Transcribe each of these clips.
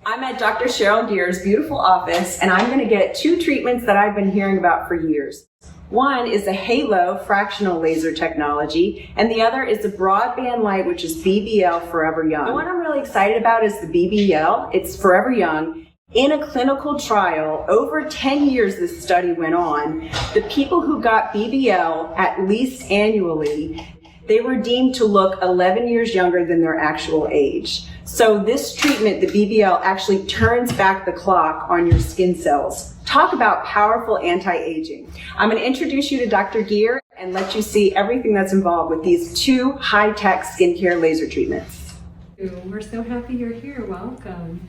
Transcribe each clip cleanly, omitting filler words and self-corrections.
I'm at Dr. Cheryl Geer's beautiful office, and I'm going to get 2 treatments that I've been hearing about for years. One is the Halo fractional laser technology, and the other is the broadband light, which is BBL Forever Young. The one I'm really excited about is the BBL. It's Forever Young. In a clinical trial, over 10 years this study went on, the people who got BBL at least annually, they were deemed to look 11 years younger than their actual age. So this treatment, the BBL, actually turns back the clock on your skin cells. Talk about powerful anti-aging. I'm going to introduce you to Dr. Geer and let you see everything that's involved with these 2 high-tech skincare laser treatments. We're so happy you're here. Welcome.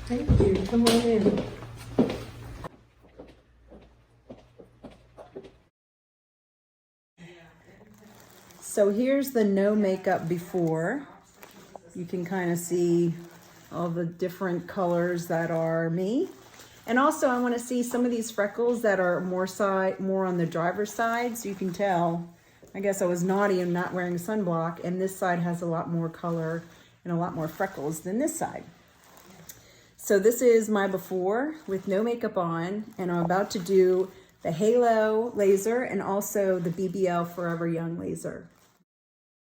Thank you. Come on in. So here's the no makeup before. You can kind of see all the different colors that are me. And also I want to see some of these freckles that are more on the driver's side. So you can tell, I guess I was naughty and not wearing sunblock, and this side has a lot more color and a lot more freckles than this side. So this is my before with no makeup on, and I'm about to do the Halo laser and also the BBL Forever Young laser.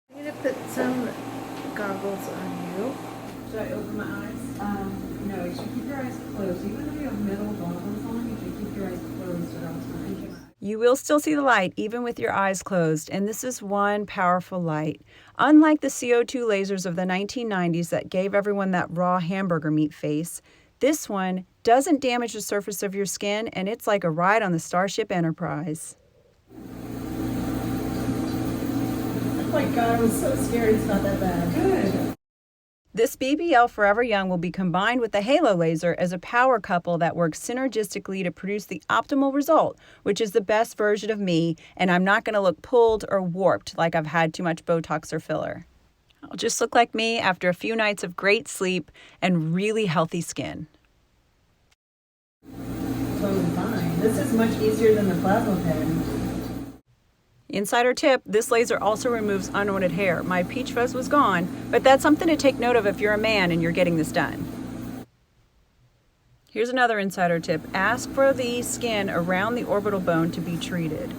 I'm going to put some goggles on you. Should I open my eyes? No, you should keep your eyes closed. Even if you have metal goggles on, you should keep your eyes closed at all times. You will still see the light even with your eyes closed, and this is one powerful light. Unlike the CO2 lasers of the 1990s that gave everyone that raw hamburger meat face, this one doesn't damage the surface of your skin, and it's like a ride on the Starship Enterprise. Oh my God, I was so scared. It's not that bad. Good. This BBL Forever Young will be combined with the Halo laser as a power couple that works synergistically to produce the optimal result, which is the best version of me, and I'm not going to look pulled or warped like I've had too much Botox or filler. I'll just look like me after a few nights of great sleep and really healthy skin. Totally fine. This is much easier than the plasma pen. Insider tip, this laser also removes unwanted hair. My peach fuzz was gone, but that's something to take note of if you're a man and you're getting this done. Here's another insider tip. Ask for the skin around the orbital bone to be treated.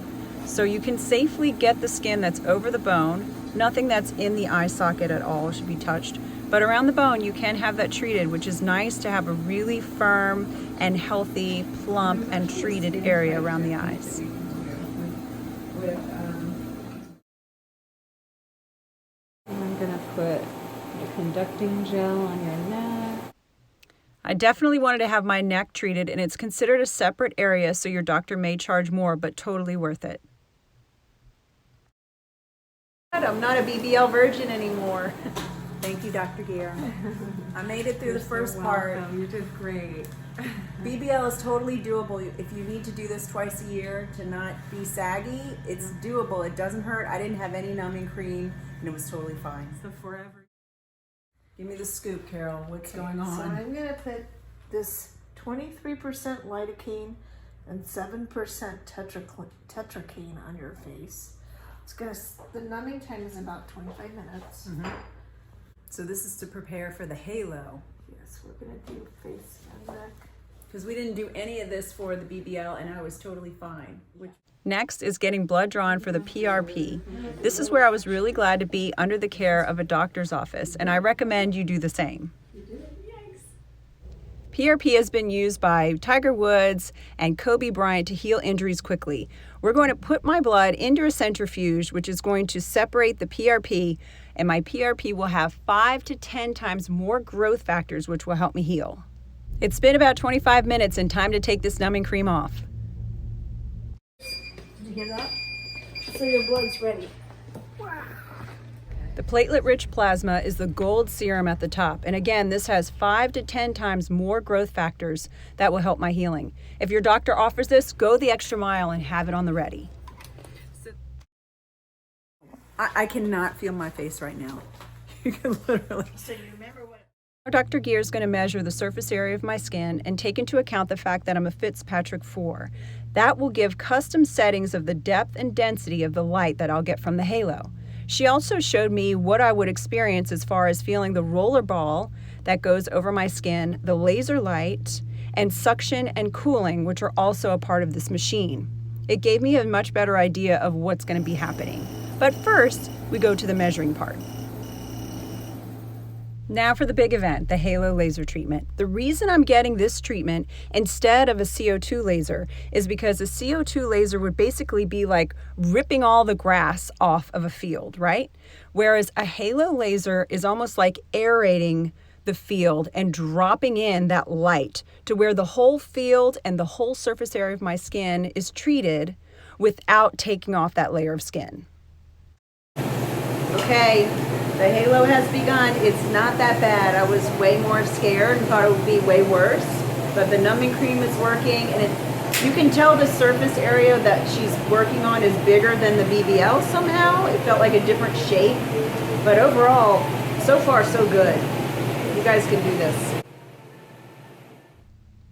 So you can safely get the skin that's over the bone. Nothing that's in the eye socket at all should be touched. But around the bone, you can have that treated, which is nice to have a really firm and healthy, plump, and treated area around the eyes. I'm going to put a conducting gel on your neck. I definitely wanted to have my neck treated, and it's considered a separate area, so your doctor may charge more, but totally worth it. I'm not a BBL virgin anymore. Thank you, Dr. Geer. I made it through the first part. You did great. BBL is totally doable. If you need to do this twice a year to not be saggy, it's doable. It doesn't hurt. I didn't have any numbing cream, and it was totally fine. So forever. Give me the scoop, Carol. What's going on? So I'm going to put this 23% lidocaine and 7% tetracaine on your face. It's going to, the numbing time is about 25 minutes. Mm-hmm. So this is to prepare for the Halo. Yes, we're going to do face and neck. Because we didn't do any of this for the BBL, and I was totally fine. Next is getting blood drawn for the PRP. This is where I was really glad to be under the care of a doctor's office, and I recommend you do the same. PRP has been used by Tiger Woods and Kobe Bryant to heal injuries quickly. We're going to put my blood into a centrifuge, which is going to separate the PRP, and my PRP will have 5 to 10 times more growth factors, which will help me heal. It's been about 25 minutes and time to take this numbing cream off. Did you hear that? So your blood's ready. Wow. The platelet-rich plasma is the gold serum at the top. And again, this has 5 to 10 times more growth factors that will help my healing. If your doctor offers this, go the extra mile and have it on the ready. I cannot feel my face right now. You can literally. So you remember what? Dr. Geer is going to measure the surface area of my skin and take into account the fact that I'm a Fitzpatrick 4. That will give custom settings of the depth and density of the light that I'll get from the Halo. She also showed me what I would experience as far as feeling the roller ball that goes over my skin, the laser light, and suction and cooling, which are also a part of this machine. It gave me a much better idea of what's going to be happening. But first, we go to the measuring part. Now for the big event, the halo laser treatment. The reason I'm getting this treatment instead of a CO2 laser is because a CO2 laser would basically be like ripping all the grass off of a field, right? Whereas a halo laser is almost like aerating the field and dropping in that light to where the whole field and the whole surface area of my skin is treated without taking off that layer of skin. Okay, the halo has begun. It's not that bad. I was way more scared and thought it would be way worse, but the numbing cream is working, and you can tell the surface area that she's working on is bigger than the BBL somehow. It felt like a different shape, but overall, so far so good. You guys can do this.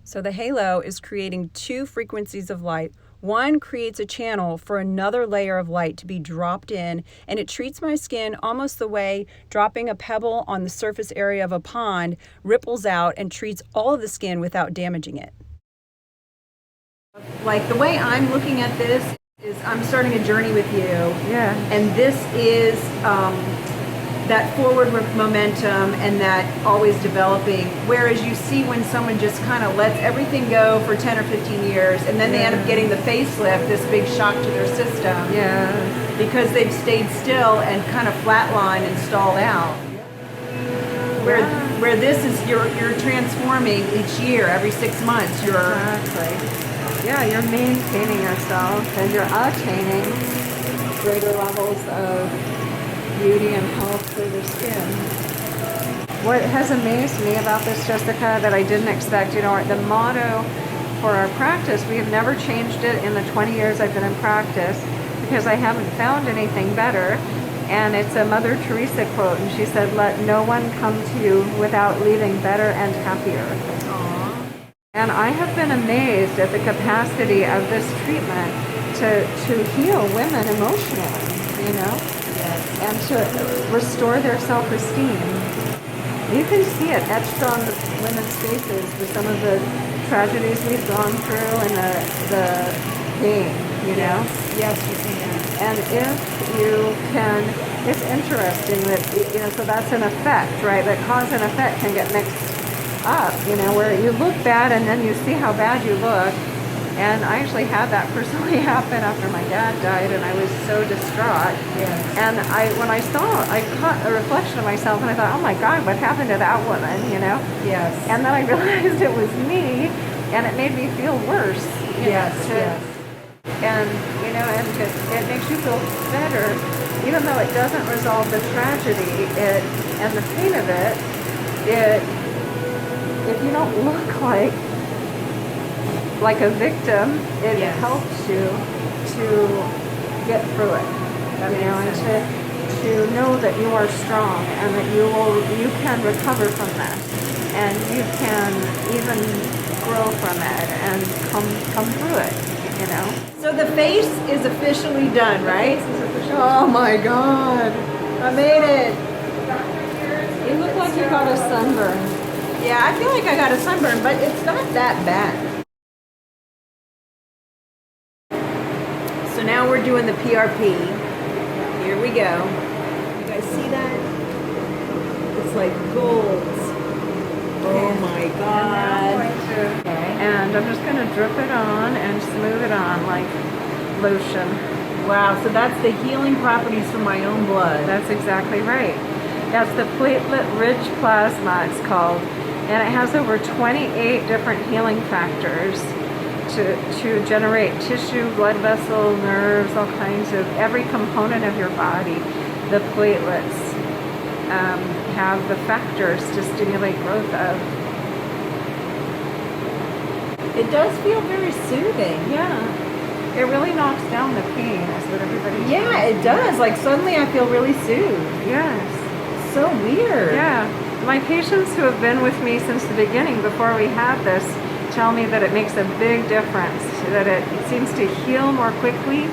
So the halo is creating two frequencies of light. One creates a channel for another layer of light to be dropped in, and it treats my skin almost the way dropping a pebble on the surface area of a pond ripples out and treats all of the skin without damaging it. Like the way I'm looking at this is I'm starting a journey with you. Yeah. And this is that forward momentum and that always developing, whereas you see when someone just kind of lets everything go for 10 or 15 years and then they end up getting the facelift, this big shock to their system, because they've stayed still and kind of flatlined and stalled out. Where this is, you're transforming each year, every 6 months. Exactly. Yeah, you're maintaining yourself and you're attaining greater levels of beauty and health for the skin. What has amazed me about this, Jessica, that I didn't expect, you know, the motto for our practice, we have never changed it in the 20 years I've been in practice because I haven't found anything better. And it's a Mother Teresa quote, and she said, "Let no one come to you without leaving better and happier." Aww. And I have been amazed at the capacity of this treatment to heal women emotionally, you know? And to restore their self-esteem. You can see it etched on women's faces with some of the tragedies we've gone through and the pain, you know? Yes, you see that. And if you can, it's interesting that, you know, so that's an effect, right? That cause and effect can get mixed up, you know, where you look bad and then you see how bad you look. And I actually had that personally happen after my dad died, and I was so distraught. Yes. And when I caught a reflection of myself, and I thought, oh my God, what happened to that woman, you know? Yes. And then I realized it was me, and it made me feel worse. Yes. And, you know, and it makes you feel better, even though it doesn't resolve the tragedy and the pain of it, if you don't look like a victim, it helps you to get through it. You know, and to know that you are strong and that you can recover from that, and you can even grow from it and come through it. You know. So the face is officially done, right? The face is officially Oh my God! I made it. You look like you got a sunburn. Yeah, I feel like I got a sunburn, but it's not that bad. So now we're doing the PRP. Here we go. You guys see that? It's like gold. Oh my God. And I'm just going to drip it on and smooth it on like lotion. Wow, so that's the healing properties from my own blood. That's exactly right. That's the platelet-rich plasma, it's called. And it has over 28 different healing factors to generate tissue, blood vessel, nerves, all kinds of, every component of your body. The platelets have the factors to stimulate growth of. It does feel very soothing. Yeah. It really knocks down the pain, is what everybody's Yeah, saying. it does. Like suddenly I feel really soothed. Yes. So weird. Yeah. My patients who have been with me since the beginning, before we had this, tell me that it makes a big difference, that it seems to heal more quickly,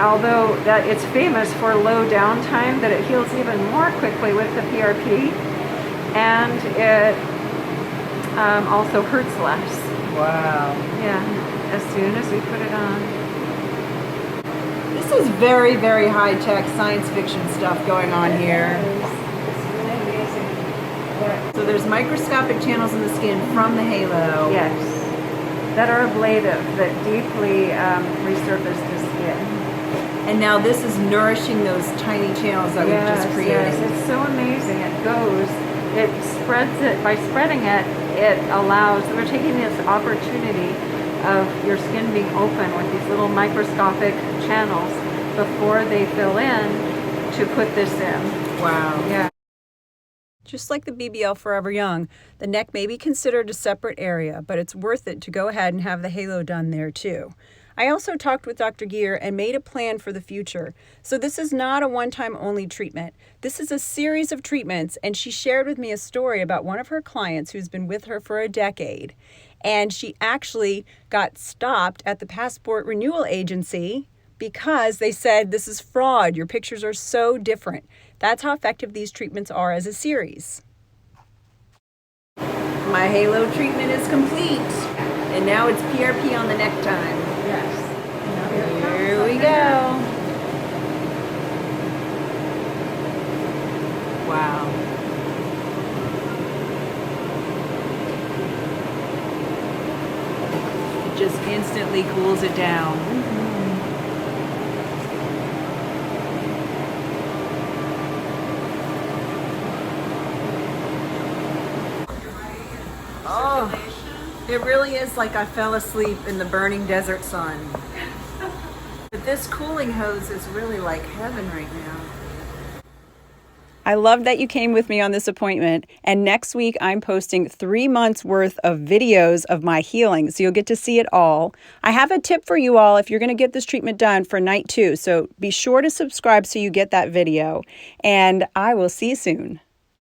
although that it's famous for low downtime, that it heals even more quickly with the PRP, and it also hurts less. Wow. Yeah, as soon as we put it on. This is very, very high-tech science fiction stuff going on here. It's really amazing. So there's microscopic channels in the skin from the halo. Yes, that are ablative, that deeply resurface the skin. And now this is nourishing those tiny channels that we've just created. Yes, it's so amazing. It spreads it, by spreading it, it allows, we're taking this opportunity of your skin being open with these little microscopic channels before they fill in to put this in. Wow. Yeah. Just like the BBL Forever Young, the neck may be considered a separate area, but it's worth it to go ahead and have the halo done there too. I also talked with Dr. Geer and made a plan for the future. So this is not a one-time only treatment. This is a series of treatments, and she shared with me a story about one of her clients who's been with her for a decade. And she actually got stopped at the passport renewal agency because they said, this is fraud. Your pictures are so different. That's how effective these treatments are as a series. My halo treatment is complete. And now it's PRP on the neck time. Yes. Here we go. Wow. It just instantly cools it down. Oh, it really is like I fell asleep in the burning desert sun. But this cooling hose is really like heaven right now. I love that you came with me on this appointment, and next week I'm posting 3 months worth of videos of my healing, so you'll get to see it all. I have a tip for you all if you're going to get this treatment done for night 2, so be sure to subscribe so you get that video, and I will see you soon.